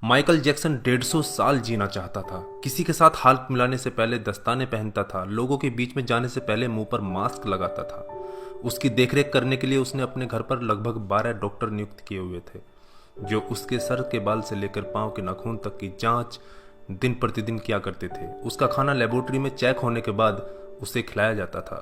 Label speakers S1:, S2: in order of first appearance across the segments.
S1: Michael Jackson 150 साल जीना चाहता था। किसी के साथ हाथ मिलाने से पहले दस्ताने पहनता था, लोगों के बीच में जाने से पहले मुंह पर मास्क लगाता था। उसकी देखरेख करने के लिए उसने अपने घर पर लगभग 12 डॉक्टर नियुक्त किए हुए थे, जो उसके सर के बाल से लेकर पांव के नाखून तक की जांच दिन प्रतिदिन किया करते थे। उसका खाना लेबोरेटरी में चेक होने के बाद उसे खिलाया जाता था।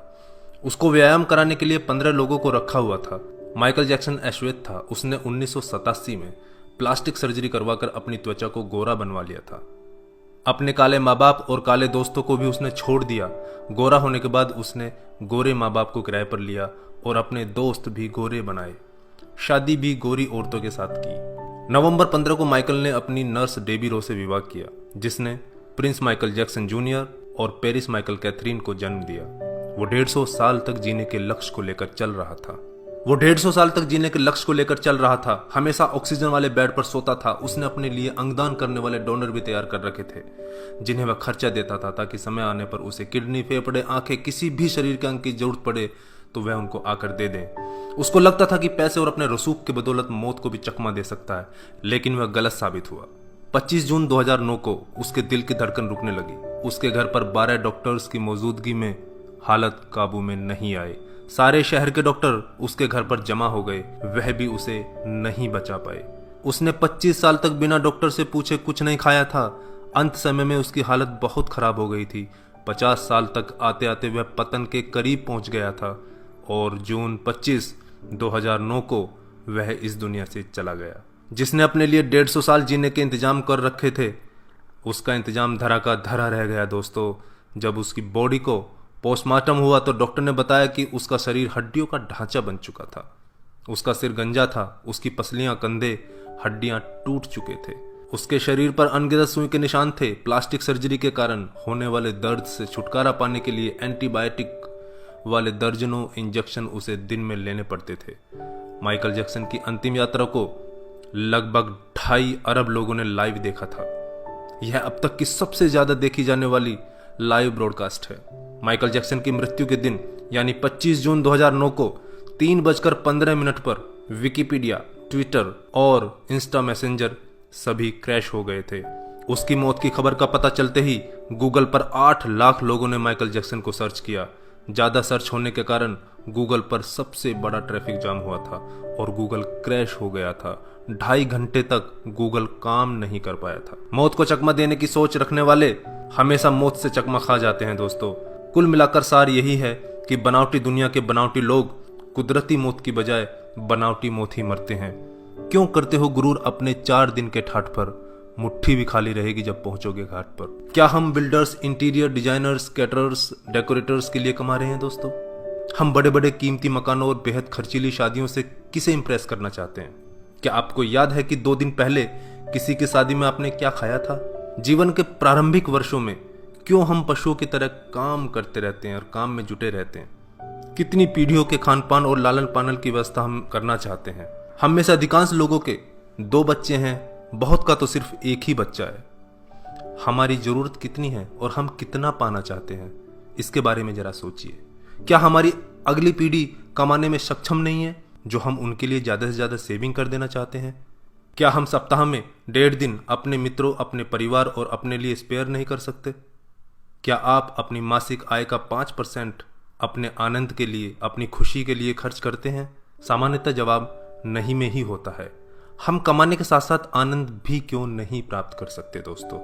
S1: उसको व्यायाम कराने के लिए 15 लोगों को रखा हुआ था। माइकल जैक्सन अश्वेत था। उसने 1987 में प्लास्टिक सर्जरी करवाकर अपनी त्वचा को गोरा बनवा लिया था। अपने काले माँ बाप और काले दोस्तों को भी उसने छोड़ दिया। गोरा होने के बाद उसने गोरे माँ बाप को किराए पर लिया और अपने दोस्त भी गोरे बनाए। शादी भी गोरी औरतों के साथ की। नवंबर 15 को माइकल ने अपनी नर्स डेबी रो से विवाह किया, जिसने प्रिंस माइकल जैक्सन जूनियर और पेरिस माइकल कैथरीन को जन्म दिया। वो 150 साल तक जीने के लक्ष्य को लेकर चल रहा था। हमेशा ऑक्सीजन वाले बेड पर सोता था। उसने अपने लिए अंगदान करने वाले डोनर भी तैयार कर रखे थे, जिन्हें वह खर्चा देता था, ताकि समय आने पर उसे किडनी, फेफड़े, आंखें, किसी भी शरीर के अंग की जरूरत पड़े तो वह उनको आकर दे दें। उसको लगता था कि पैसे और अपने रसूख के बदौलत मौत को भी चकमा दे सकता है, लेकिन वह गलत साबित हुआ। 25 जून 2009 को उसके दिल की धड़कन रुकने लगी। उसके घर पर 12 डॉक्टर्स की मौजूदगी में हालत काबू में नहीं आई। सारे शहर के डॉक्टर उसके घर पर जमा हो गए, वह भी उसे नहीं बचा पाए। उसने 25 साल तक बिना डॉक्टर से पूछे कुछ नहीं खाया था। अंत समय में उसकी हालत बहुत खराब हो गई थी। 50 साल तक आते आते वह पतन के करीब पहुंच गया था और जून 25, 2009 को वह इस दुनिया से चला गया। जिसने अपने लिए 150 साल जीने के इंतजाम कर रखे थे, उसका इंतजाम धरा का धरा रह गया दोस्तों। जब उसकी बॉडी को पोस्टमार्टम हुआ तो डॉक्टर ने बताया कि उसका शरीर हड्डियों का ढांचा बन चुका था। उसका सिर गंजा था, उसकी पसलियां, कंधे, हड्डियां टूट चुके थे। उसके शरीर पर अनगिनत सुई के निशान थे। प्लास्टिक सर्जरी के कारण होने वाले दर्द से छुटकारा पाने के लिए एंटीबायोटिक वाले दर्जनों इंजेक्शन उसे दिन में लेने पड़ते थे। माइकल जैक्सन की अंतिम यात्रा को लगभग 2.5 अरब लोगों ने लाइव देखा था। यह अब तक की सबसे ज्यादा देखी जाने वाली लाइव ब्रॉडकास्ट है। माइकल जैक्सन की मृत्यु के दिन यानी 25 जून 2009 को 3:15 पर विकिपीडिया, ट्विटर और इंस्टा मैसेंजर सभी क्रैश हो गए थे। उसकी मौत की खबर का पता चलते ही गूगल पर 8 लाख लोगों ने माइकल जैक्सन को सर्च किया। ज्यादा सर्च होने के कारण गूगल पर सबसे बड़ा ट्रैफिक जाम हुआ था और गूगल क्रैश हो गया था। 2.5 घंटे तक गूगल काम नहीं कर पाया था। मौत को चकमा देने की सोच रखने वाले हमेशा मौत से चकमा खा जाते हैं दोस्तों। कुल मिलाकर सार यही है कि बनावटी दुनिया के बनावटी लोग कुदरती मौत की बजाय बनावटी मौत ही मरते हैं। क्यों करते हो गुरूर अपने 4 दिन के ठाठ पर? मुट्ठी भी खाली रहेगी जब पहुंचोगे घाट पर। क्या हम builders, interior designers, caterers, decorators के लिए कमा रहे हैं दोस्तों? हम बड़े बड़े कीमती मकानों और बेहद खर्चीली शादियों से किसे इंप्रेस करना चाहते हैं? क्या आपको याद है कि 2 दिन पहले किसी की शादी में आपने क्या खाया था? जीवन के प्रारंभिक वर्षों में क्यों हम पशुओं की तरह काम करते रहते हैं और काम में जुटे रहते हैं? कितनी पीढ़ियों के खान पान और लालन पालन की व्यवस्था हम करना चाहते हैं? हम में से अधिकांश लोगों के 2 बच्चे हैं, बहुत का तो सिर्फ एक ही बच्चा है। हमारी जरूरत कितनी है और हम कितना पाना चाहते हैं, इसके बारे में जरा सोचिए। क्या हमारी अगली पीढ़ी कमाने में सक्षम नहीं है जो हम उनके लिए ज्यादा से ज्यादा सेविंग कर देना चाहते हैं? क्या हम सप्ताह में 1.5 दिन अपने मित्रों, अपने परिवार और अपने लिए स्पेयर नहीं कर सकते? क्या आप अपनी मासिक आय का 5% अपने आनंद के लिए, अपनी खुशी के लिए खर्च करते हैं? सामान्यतः जवाब नहीं में ही होता है। हम कमाने के साथ साथ आनंद भी क्यों नहीं प्राप्त कर सकते दोस्तों?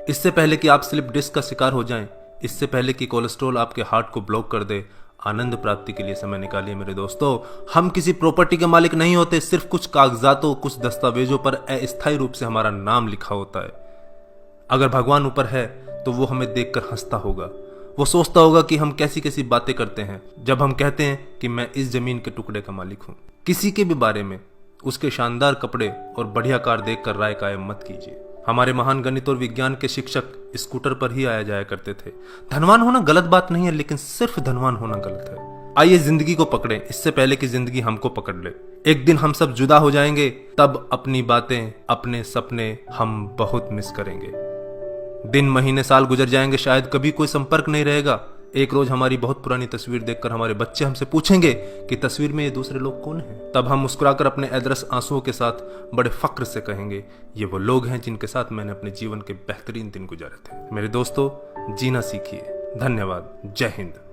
S1: इससे पहले कि आप स्लिप डिस्क का शिकार हो जाएं, इससे पहले कि कोलेस्ट्रॉल आपके हार्ट को ब्लॉक कर दे, आनंद प्राप्ति के लिए समय निकालिए मेरे दोस्तों। हम किसी प्रॉपर्टी के मालिक नहीं होते, सिर्फ कुछ कागजातों, कुछ दस्तावेजों पर अस्थायी रूप से हमारा नाम लिखा होता है। अगर भगवान ऊपर है तो वो हमें देखकर हंसता होगा। वो सोचता होगा कि हम कैसी कैसी बातें करते हैं जब हम कहते हैं कि मैं इस जमीन के टुकड़े का मालिक हूं। किसी के भी बारे में उसके शानदार कपड़े और बढ़िया कार देखकर राय कायम मत कीजिए। हमारे महान गणित और विज्ञान के शिक्षक स्कूटर पर ही आया जाया करते थे। धनवान होना गलत बात नहीं है, लेकिन सिर्फ धनवान होना गलत है। आइए जिंदगी को पकड़ें इससे पहले कि जिंदगी हमको पकड़ ले। एक दिन हम सब जुदा हो जाएंगे, तब अपनी बातें, अपने सपने हम बहुत मिस करेंगे। दिन, महीने, साल गुजर जाएंगे, शायद कभी कोई संपर्क नहीं रहेगा, एक रोज हमारी बहुत पुरानी तस्वीर देखकर हमारे बच्चे हमसे पूछेंगे कि तस्वीर में ये दूसरे लोग कौन हैं। तब हम मुस्कुराकर अपने अदरस आंसुओं के साथ बड़े फक्र से कहेंगे, ये वो लोग हैं जिनके साथ मैंने अपने जीवन के बेहतरीन दिन गुजारे थे। मेरे दोस्तों, जीना सीखिए। धन्यवाद। जय हिंद।